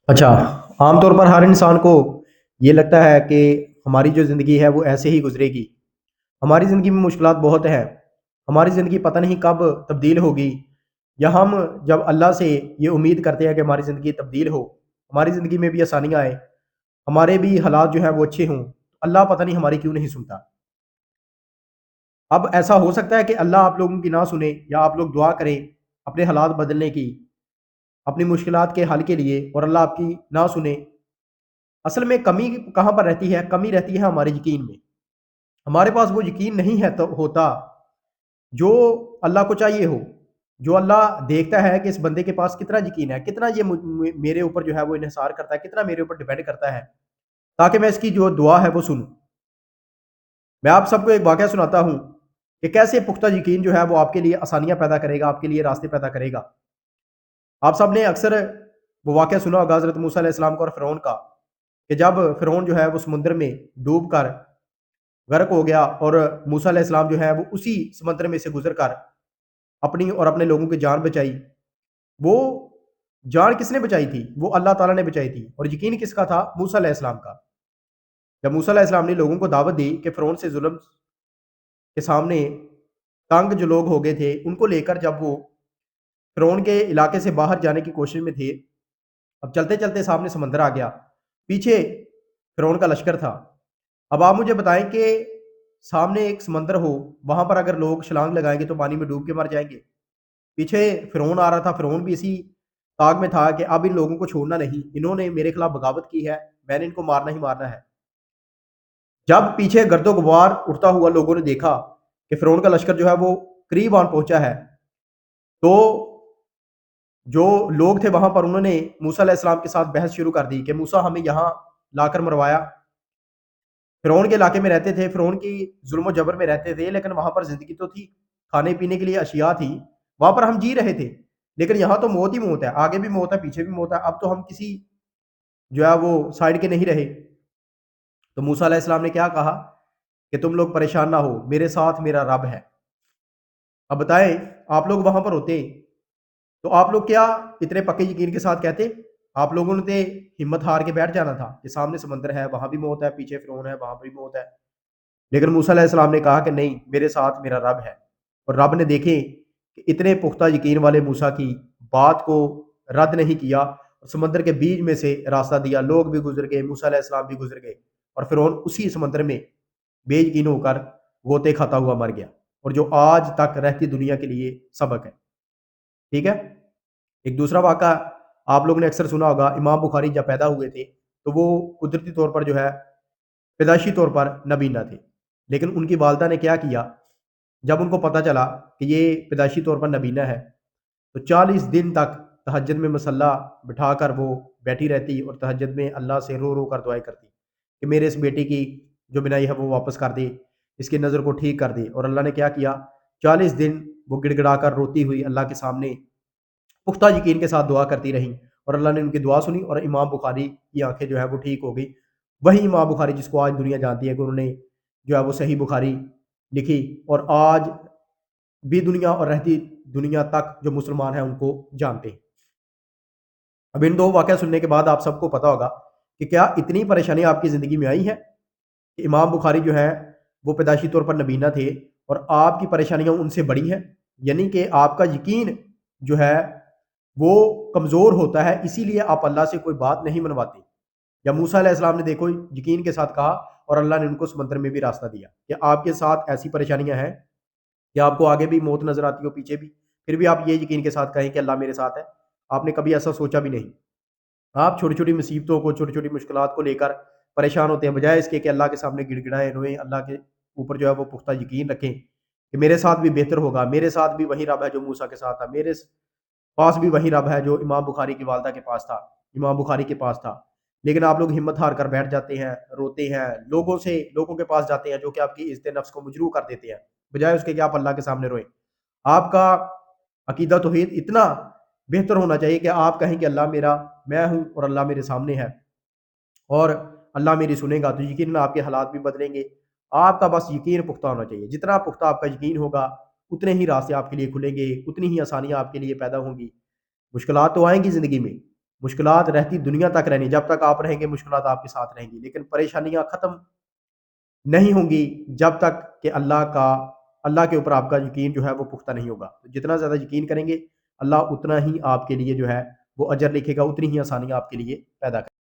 अच्छा, आम तौर पर हर इंसान को ये लगता है कि हमारी जो ज़िंदगी है वो ऐसे ही गुज़रेगी। हमारी ज़िंदगी में मुश्किलात बहुत हैं। हमारी ज़िंदगी पता नहीं कब तब्दील होगी, या हम जब अल्लाह से ये उम्मीद करते हैं कि हमारी ज़िंदगी तब्दील हो, हमारी ज़िंदगी में भी आसानियाँ आएँ, हमारे भी हालात जो हैं वो अच्छे हों, अल्लाह पता नहीं हमारी क्यों नहीं सुनता। अब ऐसा हो सकता है कि अल्लाह आप लोगों की ना सुने, या आप लोग दुआ करें अपने हालात बदलने की, अपनी मुश्किलात के हल के लिए, और अल्लाह आपकी ना सुने। असल में कमी कहाँ पर रहती है? कमी रहती है हमारे यकीन में। हमारे पास वो यकीन नहीं है तो होता जो अल्लाह को चाहिए हो। जो अल्लाह देखता है कि इस बंदे के पास कितना यकीन है, कितना ये मेरे ऊपर जो है वो इन्हिसार करता है, कितना मेरे ऊपर डिपेंड करता है, ताकि मैं इसकी जो दुआ है वो सुनूँ। मैं आप सबको एक वाकया सुनाता हूँ कि कैसे पुख्ता यकीन जो है वो आपके लिए आसानियाँ पैदा करेगा, आपके लिए रास्ते पैदा करेगा। आप सब ने अक्सर वो वाकया सुना होगा हज़रत मूसा अलैहिस्सलाम का और फ़िरौन का, कि जब फ़िरौन जो है वो समुद्र में डूब कर गर्क हो गया, और मूसा अलैहिस्सलाम जो है वो उसी समंदर में से गुजर कर अपनी और अपने लोगों की जान बचाई। वो जान किसने बचाई थी? वो अल्लाह ताला ने बचाई थी, और यकीन किसका था? मूसा अलैहिस्सलाम का। जब मूसा अलैहिस्सलाम ने लोगों को दावत दी कि फ़िरौन से जुल्म के सामने तंग जो लोग हो गए थे, उनको लेकर जब वो फ़िरौन के इलाके से बाहर जाने की कोशिश में थे, अब चलते-चलते सामने समंदर आ गया, पीछे फ़िरौन का लश्कर था। अब आप मुझे बताएँ कि सामने एक समंदर हो, वहाँ पर अगर लोग छलांग लगाएँगे तो पानी में डूब के मर जाएँगे। पीछे फ़िरौन आ रहा था, फ़िरौन भी इसी ताक में था कि अब इन लोगों को छोड़ना नहीं, इन्होंने मेरे खिलाफ बगावत की है, मैंने इनको मारना ही मारना है। जब पीछे गर्दो-गुबार उड़ता हुआ लोगों ने देखा कि फ़िरौन का लश्कर जो है वो करीब आन पहुँचा है, तो जो लोग थे वहाँ पर, उन्होंने मूसा अलैहिस्सलाम के साथ बहस शुरू कर दी कि मूसा हमें यहाँ लाकर मरवाया। फ़िरौन के इलाके में रहते थे, फ़िरौन की ज़ुल्म जबर में रहते थे, लेकिन वहाँ पर ज़िंदगी तो थी, खाने-पीने के लिए अशिया थी, वहाँ पर हम जी रहे थे। लेकिन यहाँ तो मौत ही मौत है, आगे भी मौत है, पीछे भी मौत है, अब तो हम किसी जो है वो साइड के नहीं रहे। तो मूसा अलैहिस्सलाम ने क्या कहा कि तुम लोग परेशान ना हो, मेरे साथ मेरा रब है। अब बताएँ, आप लोग वहाँ पर होते, तो आप लोग क्या इतने पक्के यकीन के साथ कहते? आप लोगों ने तो हिम्मत हार के बैठ जाना था कि सामने समंदर है, वहाँ भी मौत है, पीछे फ़िरौन है, वहाँ भी मौत है। लेकिन मूसा अलैहिस्सलाम ने कहा कि नहीं, मेरे साथ मेरा रब है। और रब ने देखें कि इतने पुख्ता यकीन वाले मूसा की बात को रद्द नहीं किया, और समंदर के बीच में से रास्ता दिया, लोग भी गुज़र गए, मूसा अलैहिस्सलाम भी गुज़र गए, और फ़िरौन उसी समंदर में बेयकीन होकर गोते खाता हुआ मर गया। और जो आज तक रहती दुनिया के लिए सबक है। ठीक है? एक दूसरा वाक़ा आप लोगों ने अक्सर सुना होगा, इमाम बुखारी जब पैदा हुए थे, तो वो कुदरती तौर पर जो है, पैदाइशी तौर पर नबीना थे। लेकिन उनकी वालिदा ने क्या किया, जब उनको पता चला कि ये पैदाइशी तौर पर नबीना है, तो 40 दिन तक तहज्जुद में मसल्ला बिठाकर वो बैठी रहती, और तहज्जुद में अल्लाह से रो-रो कर दुआएँ करती कि मेरे इस बेटे की जो बिनाई है वो वापस कर दे, इसकी नज़र को ठीक कर दे। और अल्लाह ने क्या किया, 40 दिन वो गिड़गिड़ाकर रोती हुई अल्लाह के सामने पुख्ता यकीन के साथ दुआ करती रहीं, और अल्लाह ने उनकी दुआ सुनी, और इमाम बुखारी की आँखें जो है वो ठीक हो गई। वही इमाम बुखारी जिसको आज दुनिया जानती है कि उन्होंने जो है वो सही बुखारी लिखी, और आज भी दुनिया और रहती दुनिया तक जो मुसलमान हैं उनको जानते हैं। अब इन 2 वाक़या सुनने के बाद आप सबको पता होगा कि क्या इतनी परेशानी आपकी ज़िंदगी में आई है कि इमाम बुखारी जो है वो पैदाइशी तौर पर नबीना थे, और आपकी परेशानियाँ उनसे बड़ी हैं। यानी कि आपका यकीन जो है वो कमज़ोर होता है, इसीलिए आप अल्लाह से कोई बात नहीं मनवाते। या मूसा अलैहिस्सलाम ने देखो यकीन के साथ कहा, और अल्लाह ने उनको समुद्र में भी रास्ता दिया कि आपके साथ ऐसी परेशानियाँ हैं कि आपको आगे भी मौत नज़र आती हो, पीछे भी, फिर भी आप ये यकीन के साथ कहें कि अल्लाह मेरे साथ है। आपने कभी ऐसा सोचा भी नहीं। आप छोटी-छोटी मुसीबतों को, छोटी-छोटी मुश्किलात को लेकर परेशान होते हैं, बजाए इसके कि अल्लाह के सामने गिड़गिड़ाएँ, रोएँ, अल्लाह के ऊपर जो है वो पुख्ता यकीन रखें कि मेरे साथ भी बेहतर होगा, मेरे साथ भी वही रब है जो मूसा के साथ था, मेरे पास भी वही रब है जो इमाम बुखारी की वालिदा के पास था, इमाम बुखारी के पास था। लेकिन आप लोग हिम्मत हार कर बैठ जाते हैं, रोते हैं, लोगों के पास जाते हैं जो कि आपकी इज़्ज़त नफ्स को मजरूह कर देते हैं, बजाए उसके कि आप अल्लाह के सामने रोएँ। आपका अकीदा तौहीद इतना बेहतर होना चाहिए कि आप कहें कि अल्लाह मेरा, मैं हूँ और अल्लाह मेरे सामने है, और अल्लाह मेरी सुनेगा, तो यकीनन आपके हालात भी बदलेंगे। आपका बस यकीन पुख्ता होना चाहिए। जितना पुख्ता आपका यकीन होगा, उतने ही रास्ते आपके लिए खुलेंगे, उतनी ही आसानियाँ आपके लिए पैदा होंगी। मुश्किलात तो आएँगी ज़िंदगी में, مشکلات رہتی دنیا تک رہنی، جب تک آپ رہیں گے مشکلات آپ کے ساتھ رہیں گی، لیکن پریشانیاں ختم نہیں ہوں گی جب تک کہ اللہ کے اوپر آپ کا یقین جو ہے وہ پختہ نہیں ہوگا۔ تو جتنا زیادہ یقین کریں گے اللہ اتنا ہی آپ کے لیے جو ہے وہ اجر لکھے گا، اتنی ہی آسانیاں آپ کے لیے پیدا کرے گا۔